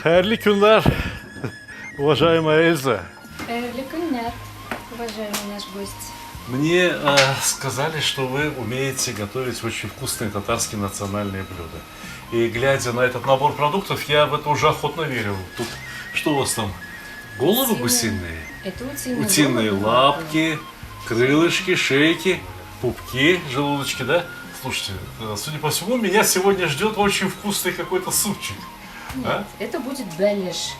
Hayırlı günler, уважаемая Эльза. Лекунер, уважаемый наш гость. Мне сказали, что вы умеете готовить очень вкусные татарские национальные блюда. И глядя на этот набор продуктов, я в это уже охотно верил. Тут что у вас там? Головы гусиные? Это утиные, Утиные головы. лапки, крылышки, шейки, пупки, желудочки, да? Слушайте, судя по всему, меня сегодня ждет очень вкусный какой-то супчик. Нет, А? это будет беляш.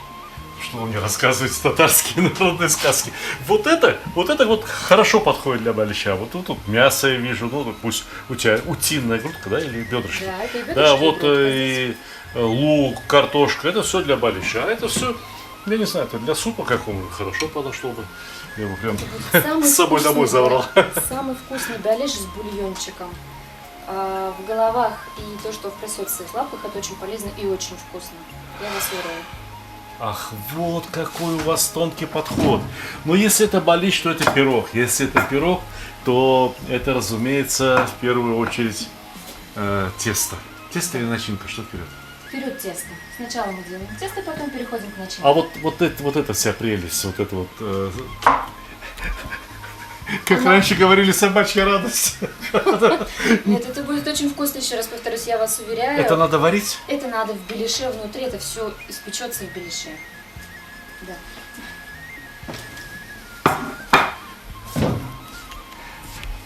Что вы мне рассказываете, татарские народные сказки? Вот это вот хорошо подходит для балича. Вот тут мясо я вижу, ну вот пусть у тебя утиная грудка, да, или бедрышки? Да, это и бедрышки, Да, и вот грудка и лук, картошка, это все для балича. А это все, я не знаю, это для супа какого-нибудь хорошо подошло бы. Я бы прям Самый с собой домой вкусный, забрал. Самый вкусный беляш с бульончиком. В головах и то, что в присутствии лапах, это очень полезно и очень вкусно. Я вас уверяю. Ах, вот какой у вас тонкий подход. Но если это балич, то это пирог. Если это пирог, то это, разумеется, в первую очередь тесто. Тесто или начинка, что вперед? Вперед тесто. Сначала мы делаем тесто, потом переходим к начинке. А вот это вся прелесть, вот это вот... как раньше говорили, собачья радость. Нет, это будет очень вкусно, еще раз повторюсь, я вас уверяю. Это надо варить? Это надо в беляше внутри, это все испечется в беляше. Да.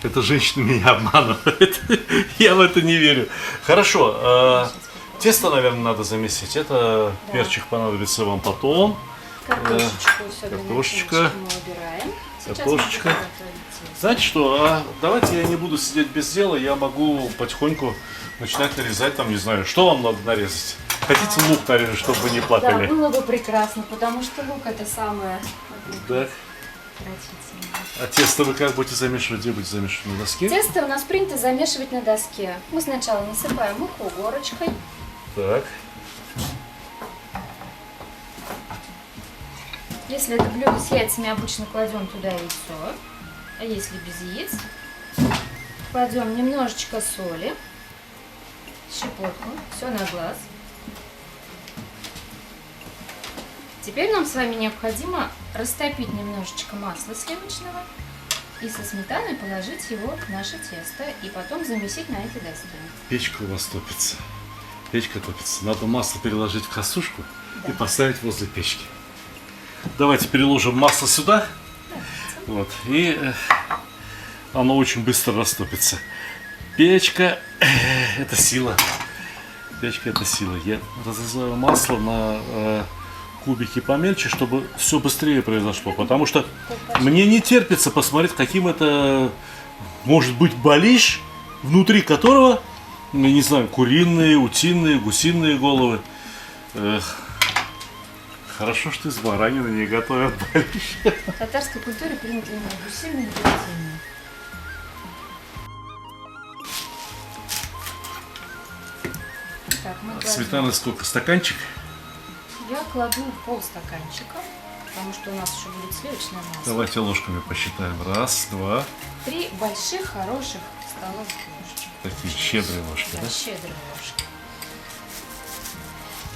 Это женщина меня обманывает. Я в это не верю. Хорошо. Тесто, наверное, надо замесить. Это Да. перчик понадобится вам потом. Картошечку все картошечка. мы убираем. Сейчас Картошечка. мы будем готовить тесто. Знаете что, давайте я не буду сидеть без дела, я могу потихоньку начинать нарезать, там, не знаю, что вам надо нарезать. Хотите лук нарезать, чтобы вы не Да, плакали? было бы прекрасно, потому что лук это самое Так. отвратительное. А тесто вы как будете замешивать? Где будете замешивать? На доске? Тесто у нас принято замешивать на доске. Мы сначала насыпаем муку горочкой. Так. Если это блюдо с яйцами, обычно кладем туда яйцо. А если без яиц, кладем немножечко соли, щепотку, все на глаз. Теперь нам с вами необходимо растопить немножечко масла сливочного и со сметаной положить его в наше тесто и потом замесить на этой доске. Печка у вас топится. Печка топится. Надо масло переложить в косушку Да. и поставить возле печки. Давайте переложим масло сюда. Вот. И оно очень быстро растопится. Печка это сила. Печка это сила. Я разрезаю масло на кубики помельче, чтобы все быстрее произошло. Потому что мне не терпится посмотреть, каким это может быть балиш, внутри которого, я не знаю, куриные, утиные, гусиные головы. Хорошо, что из баранины не готовят балиш. В татарской культуре принято именно гусиные и утиные. Так, мы кладем- Сметаны сколько? Стаканчик? Я кладу полстаканчика, потому что у нас еще будет сливочное масло. Давайте ложками посчитаем. Раз, два. 3 больших, хороших столовых ложечек. Такие щедрые ложки, Да, да? щедрые ложки.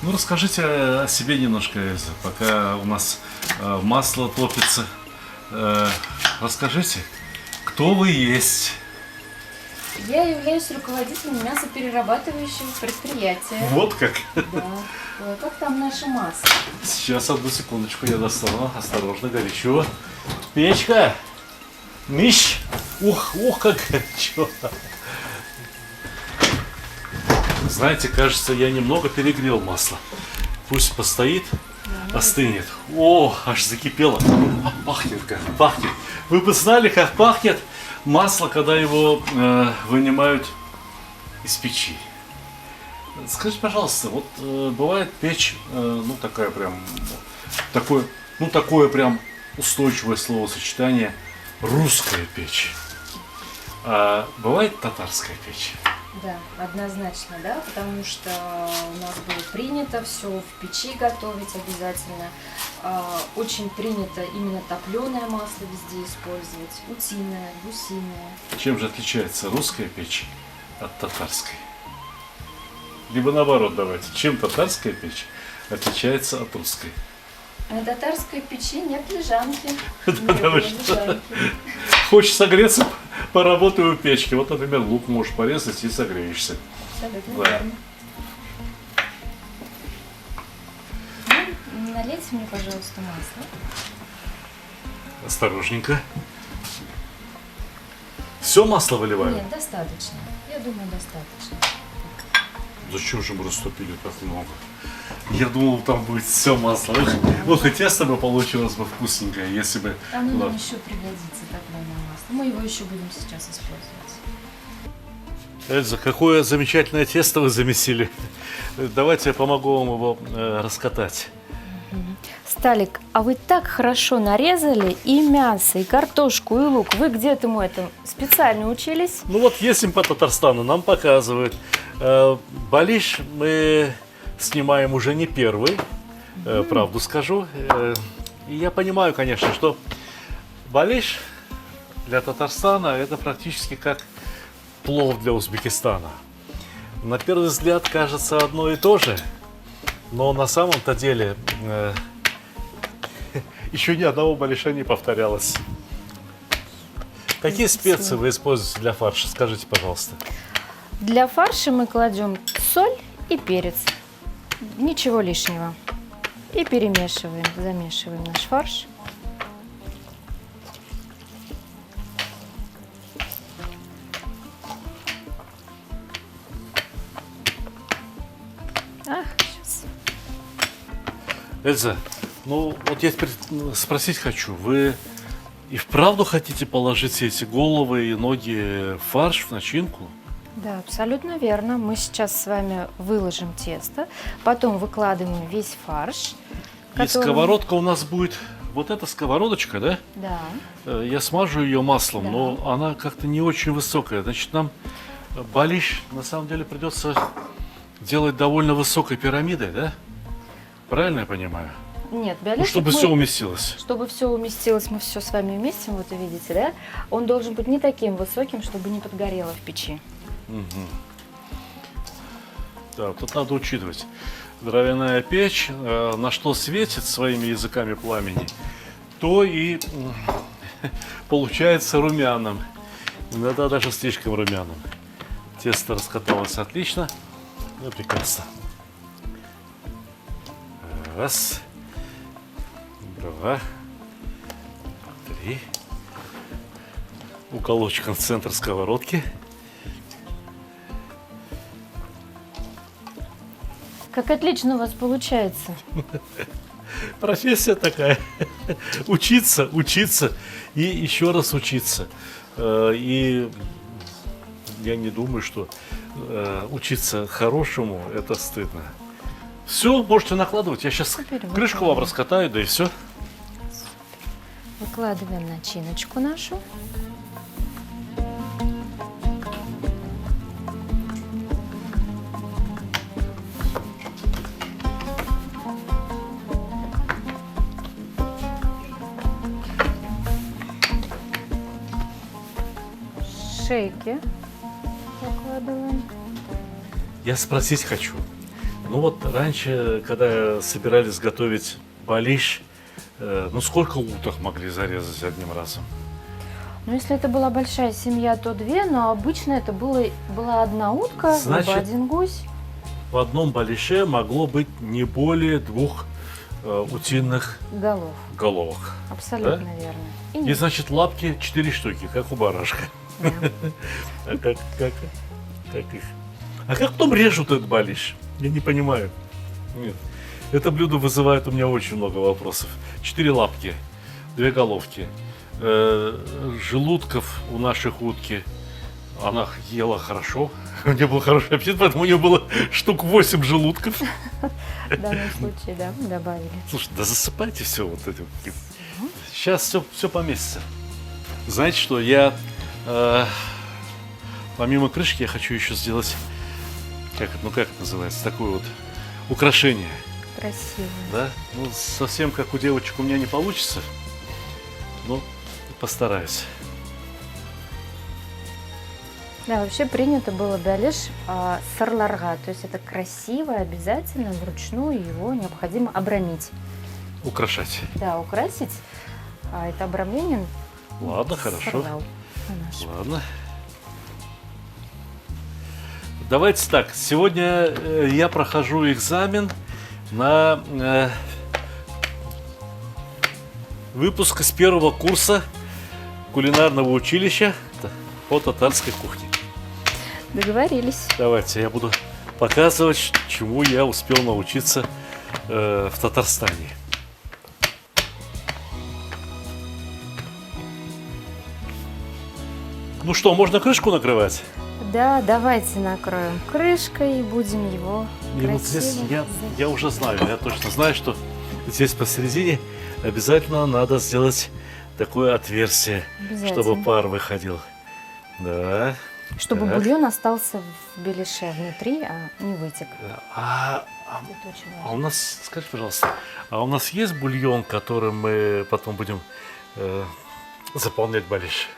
Ну, расскажите о себе немножко, Эльза, пока у нас масло топится. Расскажите, кто вы есть? Я являюсь руководителем мясоперерабатывающего предприятия. Вот как. Да. Ой, как там наше масло? Сейчас, одну секундочку, я достану. Осторожно, горячо. Печка! Миш! Ух, как горячо! Знаете, кажется, я немного перегрел масло. Пусть постоит, остынет. О, аж закипело. А пахнет как пахнет. Вы бы знали, как пахнет масло, когда его вынимают из печи. Скажите, пожалуйста, вот бывает печь, ну такая прям, такое прям устойчивое словосочетание, русская печь. А бывает татарская печь? Да, однозначно, да, потому что у нас было принято все в печи готовить обязательно. Очень принято именно топленое масло везде использовать, утиное, гусиное. Чем же отличается русская печь от татарской? Либо наоборот, давайте. Чем татарская печь отличается от русской. На татарской печи нет лежанки. Потому Нет что лежанки. хочешь согреться, поработай у печки. Вот, например, лук можешь порезать и согреешься. Абсолютно Да. верно. Ну, налейте мне, пожалуйста, масло. Осторожненько. Все масло выливаю? Нет, достаточно. Я думаю, достаточно. Зачем же мы растопили так много? Я думал, там будет все масло. Вот хоть тесто бы получилось бы вкусненькое, если бы... Оно Да. нам еще пригодится, топленое масло. Мы его еще будем сейчас использовать. Эльза, какое замечательное тесто вы замесили. Давайте я помогу вам его раскатать. Сталик, а вы так хорошо нарезали и мясо, и картошку, и лук. Вы где этому этому специально учились? Ну вот ездим по Татарстану, нам показывают. Балиш мы снимаем уже не первый, правду скажу. И я понимаю, конечно, что балиш для Татарстана это практически как плов для Узбекистана. На первый взгляд кажется одно и то же, но на самом-то деле еще ни одного балиша не повторялось. Какие специи вы используете для фарша? Скажите, пожалуйста. Для фарша мы кладем соль и перец. Ничего лишнего. И перемешиваем, замешиваем наш фарш. Сейчас. Эльза, ну вот я теперь спросить хочу, вы и вправду хотите положить все эти головы и ноги в фарш, в начинку? Да, абсолютно верно. Мы сейчас с вами выложим тесто, потом выкладываем весь фарш. И который- сковородка у нас будет, вот эта сковородочка, да? Да. Я смажу ее маслом, Да. но она как-то не очень высокая. Значит, нам балиш на самом деле придется делать довольно высокой пирамидой, да? Правильно я понимаю? Нет, Ну, биолетик чтобы мы- все уместилось. Чтобы все уместилось, мы все с вами вместе, вот вы видите, да? Он должен быть не таким высоким, чтобы не подгорело в печи. Да, тут надо учитывать. Дровяная печь, на что светит своими языками пламени, то и получается румяным. Иногда даже слишком румяным. Тесто раскаталось отлично. Ну, прекрасно. Раз. Два. Три. Уголочком в центр сковородки. Как отлично у вас получается. Профессия такая. Учиться, учиться и еще раз учиться. И я не думаю, что учиться хорошему это стыдно. Все, можете накладывать. Я сейчас Теперь крышку вам раскатаю, да и все. Выкладываем начиночку нашу. Шейки выкладываем. Я спросить хочу. Ну вот раньше, когда собирались готовить балиш, ну сколько уток могли зарезать одним разом? Ну, если это была большая семья, то две, но обычно это была одна утка, Значит, либо один гусь. В одном балише могло быть не более 2 утиных Голов. головок. Абсолютно верно. И И нет. значит лапки 4 штуки, как у барашка. Да. А как их? А как потом режут этот балиш? Я не понимаю. Нет. Это блюдо вызывает у меня очень много вопросов. 4 лапки, 2 головки, желудков у наших утки. Она ела хорошо. У нее был хороший аппетит, поэтому у нее было штук 8 желудков. В данном случае, да, добавили. Слушай, да засыпайте все вот этим. Сейчас все поместится. Знаете что, я помимо крышки я хочу еще сделать, как это называется, такое вот украшение. Красиво. Да? Ну, совсем как у девочек у меня не получится, но постараюсь. Да, вообще принято было бялиш сарларга, то есть это красиво, обязательно вручную его необходимо обрамить. Украшать. Да, украсить, а это обрамление. Ладно, хорошо. сарлау наш. Ладно. Давайте так. Сегодня я прохожу экзамен на выпуск из первого курса кулинарного училища по татарской кухне. Договорились. Давайте, я буду показывать, чему я успел научиться в Татарстане. Ну что, можно крышку накрывать? Да, давайте накроем крышкой и будем его И вот здесь красиво я уже знаю, я точно знаю, что здесь посередине обязательно надо сделать такое отверстие, Обязательно. чтобы пар выходил. Да. Чтобы так. бульон остался в беляше внутри, а не вытек. А Это очень у важно. нас, скажи, пожалуйста, а у нас есть бульон, которым мы потом будем заполнять балиш?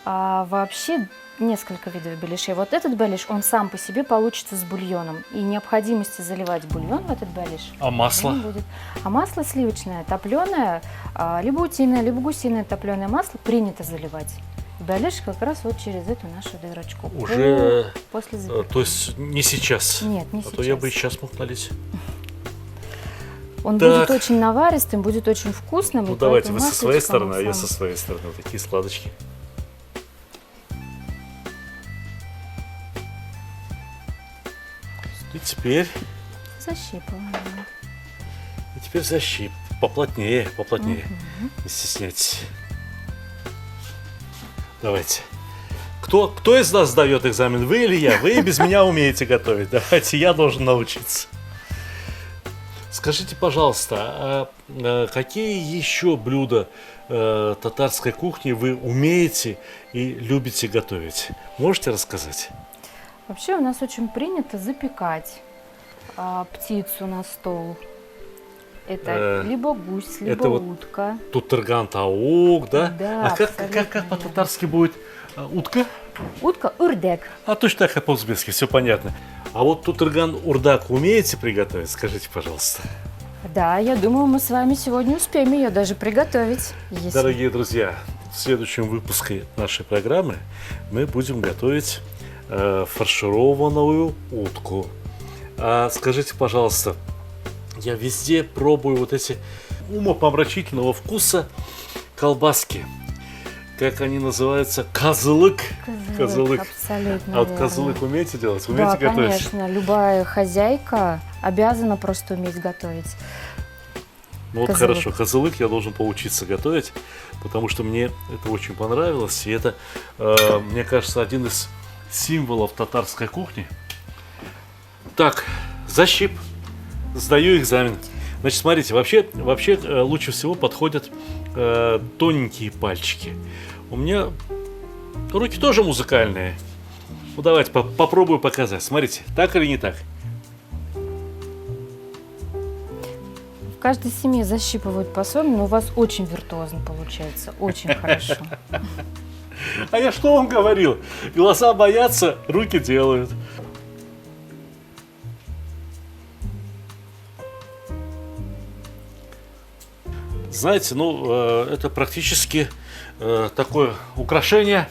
А вообще несколько видов беляшей. Вот этот беляш, он сам по себе получится с бульоном. И необходимости заливать бульон в этот беляш А масло? не будет. А масло сливочное, топленое, либо утиное, либо гусиное топленое масло принято заливать. Беляш как раз вот через эту нашу дырочку. Уже, После запекания. то есть не сейчас? Нет, не А сейчас. то я бы и сейчас мог налить. Он Так. будет очень наваристым, будет очень вкусным. Ну и давайте, поэтому вы со своей маслечко стороны, а я сам- со своей стороны. Вот такие сладочки. И теперь Защипываем. И теперь защип. Поплотнее, поплотнее. Не стесняйтесь. Давайте. Кто из нас сдает экзамен? Вы или я? Вы и без меня умеете готовить. Давайте, я должен научиться. Скажите, пожалуйста, какие еще блюда татарской кухни вы умеете и любите готовить? Можете рассказать? Вообще у нас очень принято запекать птицу на стол. Это либо гусь, либо это вот утка. Тут тырган-таук, да? Да, А как абсолютно по-татарски будет утка? Утка урдек. А точно так, как по-узбекски, все понятно. А вот тутырган-урдак умеете приготовить? Скажите, пожалуйста. Да, я думаю, мы с вами сегодня успеем ее даже приготовить. Если... Дорогие друзья, в следующем выпуске нашей программы мы будем готовить фаршированную утку. А скажите, пожалуйста, я везде пробую вот эти умопомрачительного вкуса колбаски. Как они называются? Козлык. Козлык. Абсолютно А вот верно. козлык умеете делать? Да, Умеете готовить? конечно. Любая хозяйка обязана просто уметь готовить. Ну вот Козлык. хорошо, козлык я должен поучиться готовить, потому что мне это очень понравилось. И это, мне кажется, один из символов татарской кухни. Так, защип. Сдаю экзамен. Значит, смотрите, вообще лучше всего подходят тоненькие пальчики. У меня руки тоже музыкальные. Ну давайте попробую показать. Смотрите, так или не так? В каждой семье защипывают по-своему, но у вас очень виртуозно получается. Очень хорошо. А я что вам говорил? Глаза боятся, руки делают. Знаете, ну, это практически такое украшение,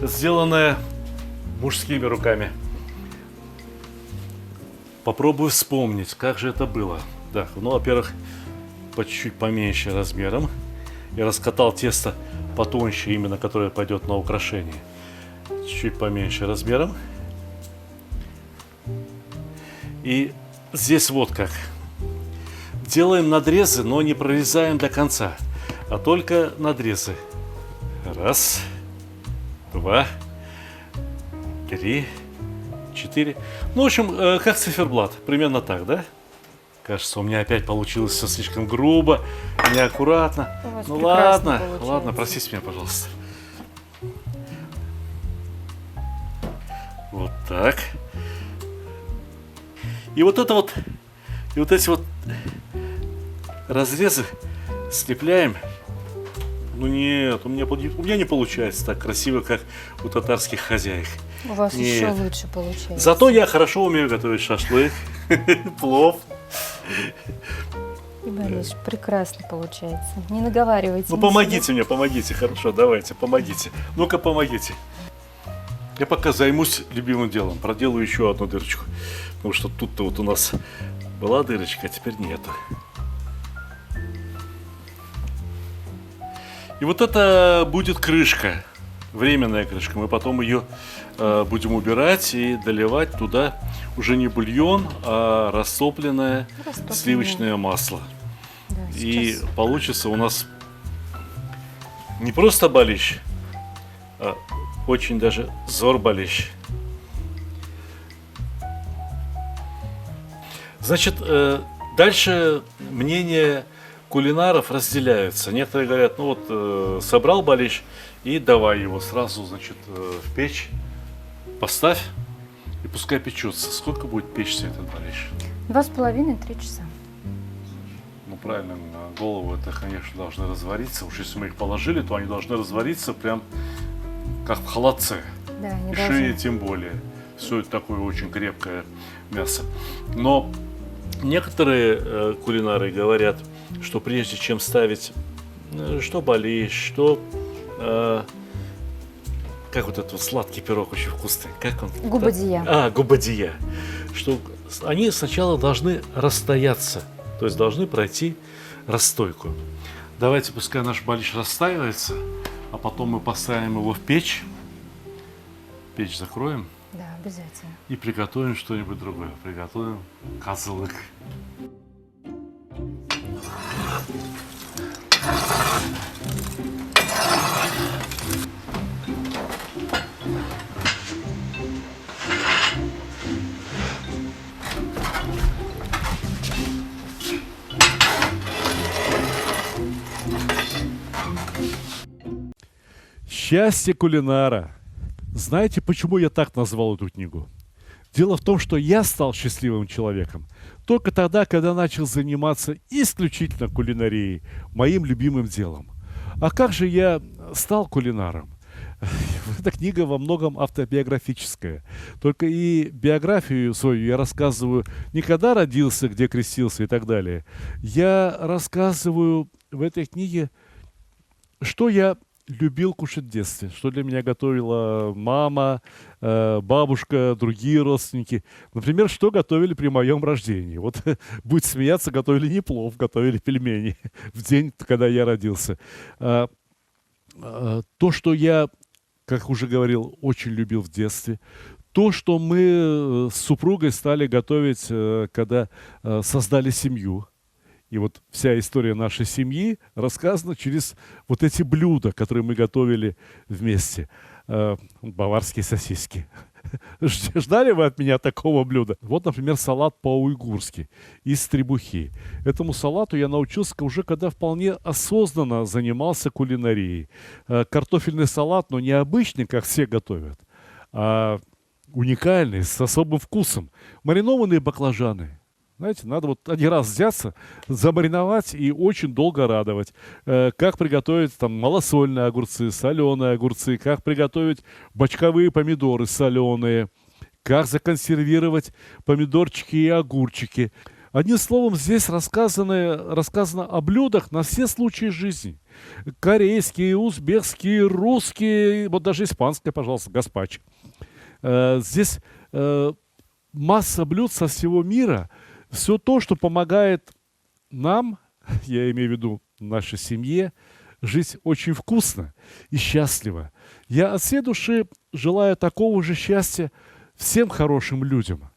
сделанное мужскими руками. Попробую вспомнить, как же это было. Да, ну, во-первых, по чуть-чуть поменьше размером. Я раскатал тесто потоньше, именно которое пойдет на украшение. Чуть поменьше размером. И здесь вот как. Делаем надрезы, но не прорезаем до конца, а только надрезы. Раз, два, три, четыре. Ну, в общем, как циферблат. Примерно так, да? Кажется, у меня опять получилось все слишком грубо, неаккуратно. У вас Ну прекрасно ладно, получается. ладно, простите меня, пожалуйста. Вот так. И вот это вот, и вот эти вот разрезы слепляем Ну нет, у меня не получается так красиво, как у татарских хозяек. У вас Нет. еще лучше получается. Зато я хорошо умею готовить шашлык, плов. И Борис, прекрасно получается. Не наговаривайте. Ну на помогите мне, помогите, хорошо, давайте, помогите. Ну-ка, помогите. Я пока займусь любимым делом, проделаю еще одну дырочку. Потому что тут-то вот у нас была дырочка, а теперь нету. И вот это будет крышка, временная крышка. Мы потом ее будем убирать и доливать туда уже не бульон, а растопленное Растопленное. сливочное масло. Да, И сейчас. получится у нас не просто балищ, а очень даже зор-балищ. Значит, дальше мнения кулинаров разделяются. Некоторые говорят, ну вот собрал балищ и давай его сразу, значит, в печь, поставь и пускай печется. Сколько будет печься этот балищ? 2,5-3 часа. Ну правильно, на голову это, конечно, должны развариться. Уж если мы их положили, то они должны развариться прям как в холодце. Да, не И должны. шея тем более. Все это такое очень крепкое мясо. Но некоторые кулинары говорят, что прежде чем ставить что балиш, что как вот этот вот сладкий пирог очень вкусный, как он? Губадия. Губадия. Что они сначала должны расстояться, то есть должны пройти расстойку. Давайте, пускай наш балиш расстаивается, а потом мы поставим его в печь. Печь закроем Да, обязательно. и приготовим что-нибудь другое. Приготовим козлык. Счастье кулинара. Знаете, почему я так назвал эту книгу? Дело в том, что я стал счастливым человеком только тогда, когда начал заниматься исключительно кулинарией, моим любимым делом. А как же я стал кулинаром? Эта книга во многом автобиографическая. Только и биографию свою я рассказываю не когда родился, где крестился и так далее. Я рассказываю в этой книге, что я любил кушать в детстве, что для меня готовила мама, бабушка, другие родственники. Например, что готовили при моем рождении. Вот будет смеяться, готовили не плов, готовили пельмени в день, когда я родился. То, что я, как уже говорил, очень любил в детстве. То, что мы с супругой стали готовить, когда создали семью. И вот вся история нашей семьи рассказана через вот эти блюда, которые мы готовили вместе. Баварские сосиски. Ждали вы от меня такого блюда? Вот, например, салат по-уйгурски из требухи. Этому салату я научился уже когда вполне осознанно занимался кулинарией. Картофельный салат, но не обычный, как все готовят, а уникальный, с особым вкусом. Маринованные баклажаны. Знаете, надо вот один раз взяться, замариновать и очень долго радовать. Как приготовить там малосольные огурцы, соленые огурцы, как приготовить бочковые помидоры соленые, как законсервировать помидорчики и огурчики. Одним словом, здесь рассказано о блюдах на все случаи жизни. Корейские, узбекские, русские, вот даже испанское, пожалуйста, гаспачо. Здесь масса блюд со всего мира. Все то, что помогает нам, я имею в виду нашей семье, жить очень вкусно и счастливо. Я от всей души желаю такого же счастья всем хорошим людям.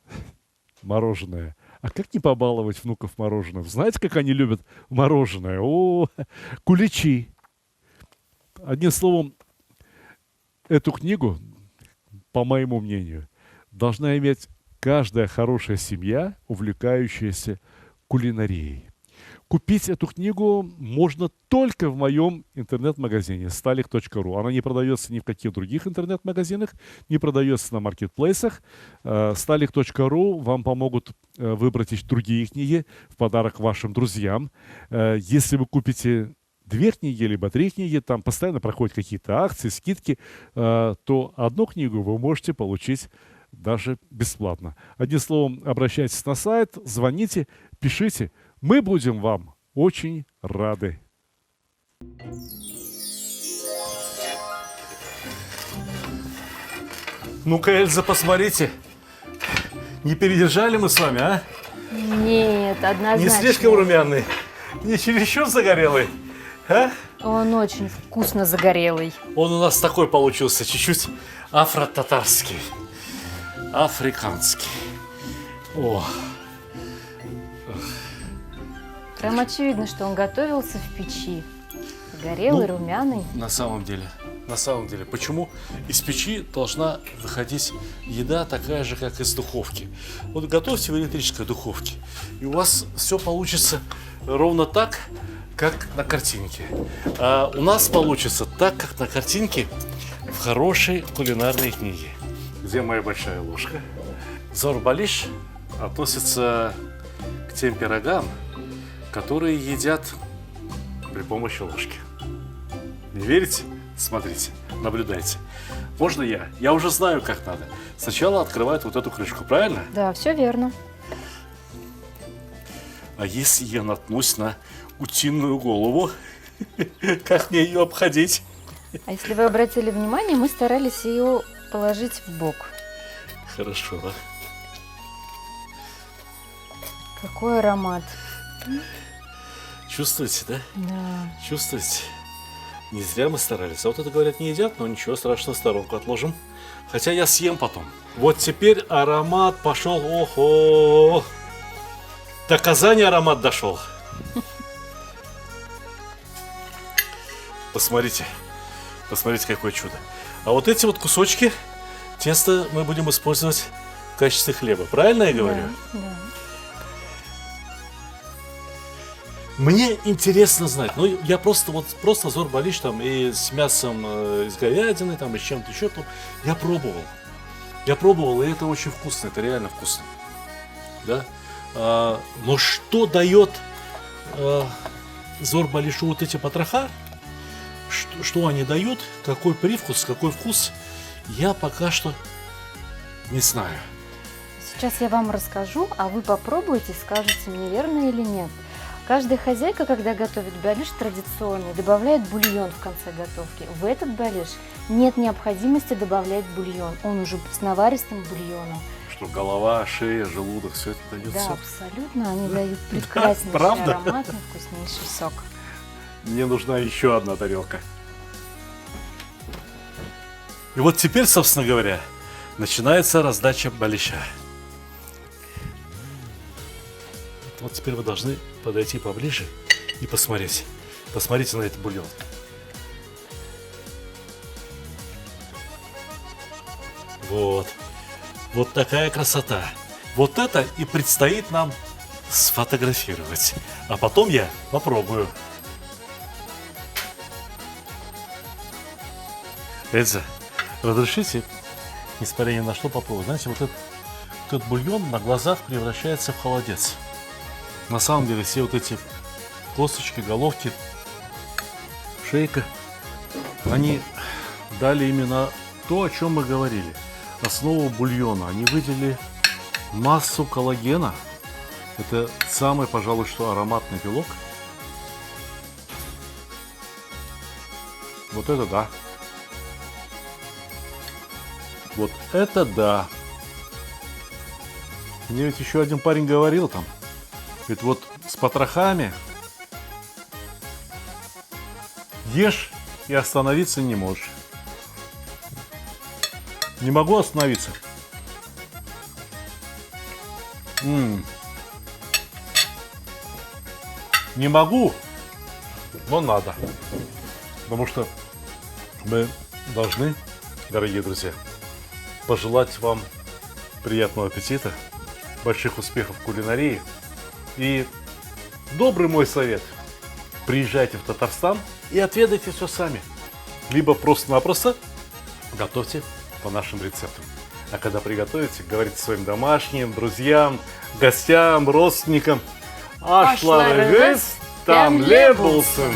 Мороженое. А как не побаловать внуков мороженым? Знаете, как они любят мороженое? О, куличи. Одним словом, эту книгу, по моему мнению, должна иметь каждая хорошая семья, увлекающаяся кулинарией. Купить эту книгу можно только в моем интернет-магазине stalik.ru. Она не продается ни в каких других интернет-магазинах, не продается на маркетплейсах. Stalik.ru вам помогут выбрать другие книги в подарок вашим друзьям. Если вы купите 2 книги, либо 3 книги, там постоянно проходят какие-то акции, скидки, то одну книгу вы можете получить даже бесплатно. Одним словом, обращайтесь на сайт, звоните, пишите. Мы будем вам очень рады. Ну-ка, Эльза, посмотрите. Не передержали мы с вами, а? Нет, однозначно. Не слишком румяный, не чересчур загорелый, а? Он очень вкусно загорелый. Он у нас такой получился, чуть-чуть афро-татарский, африканский. О, Прям очевидно, что он готовился в печи. Горелый, румяный. на самом деле, почему из печи должна выходить еда такая же, как из духовки? Вот готовьте в электрической духовке, и у вас все получится ровно так, как на картинке. А у нас получится так, как на картинке в хорошей кулинарной книге. Где моя большая ложка? Зор-Балиш относится к тем пирогам, которые едят при помощи ложки. Не верите? Смотрите, наблюдайте. Можно я? Я уже знаю, как надо. Сначала открывают вот эту крышку, правильно? Да, все верно. А если я наткнусь на утиную голову, как мне ее обходить? А если вы обратили внимание, мы старались ее положить в бок. Хорошо, да? Какой аромат. Чувствуете, да? Да. Чувствуете? Не зря мы старались. А вот это, говорят, не едят, но ничего страшного, в сторонку отложим. Хотя я съем потом. Вот теперь аромат пошел. Ого! До Казани аромат дошел. Посмотрите. Посмотрите, какое чудо. А вот эти вот кусочки теста мы будем использовать в качестве хлеба. Правильно я говорю? Да, да. Мне интересно знать, ну я просто Зор-Балиш там и с мясом из говядины, там и с чем-то еще, там, я пробовал, и это очень вкусно, это реально вкусно, да, но что дает Зор-Балишу вот эти потроха, что они дают, какой привкус, какой вкус, я пока что не знаю. Сейчас я вам расскажу, а вы попробуйте, скажете мне, верно или нет. Каждая хозяйка, когда готовит балиш традиционный, добавляет бульон в конце готовки. В этот балиш нет необходимости добавлять бульон. Он уже с наваристым бульоном. Что голова, шея, желудок, все это дает Да, сок. абсолютно. Они дают прекраснейший, правда? ароматный, вкуснейший сок. Мне нужна еще одна тарелка. И вот теперь, собственно говоря, начинается раздача балиша. Вот теперь вы должны подойти поближе и посмотреть. Посмотрите на этот бульон. Вот. Вот такая красота. Вот это и предстоит нам сфотографировать. А потом я попробую. Эльза, разрешите, несмотря ни на что, попробовать? Знаете, вот этот бульон на глазах превращается в холодец. На самом деле все вот эти косточки, головки, шейка, они дали именно то, о чем мы говорили. Основу бульона. Они выделили массу коллагена. Это самый, пожалуй, что ароматный белок. Вот это да. Вот это да. Мне ведь еще один парень говорил там. Ведь вот с потрохами ешь и остановиться не можешь. Не могу остановиться. Не могу, но надо. Потому что мы должны, дорогие друзья, пожелать вам приятного аппетита, больших успехов в кулинарии. И добрый мой совет: приезжайте в Татарстан и отведайте все сами. Либо просто-напросто готовьте по нашим рецептам. А когда приготовите, говорите своим домашним, друзьям, гостям, родственникам: «Ашларыгыз там лебулсын».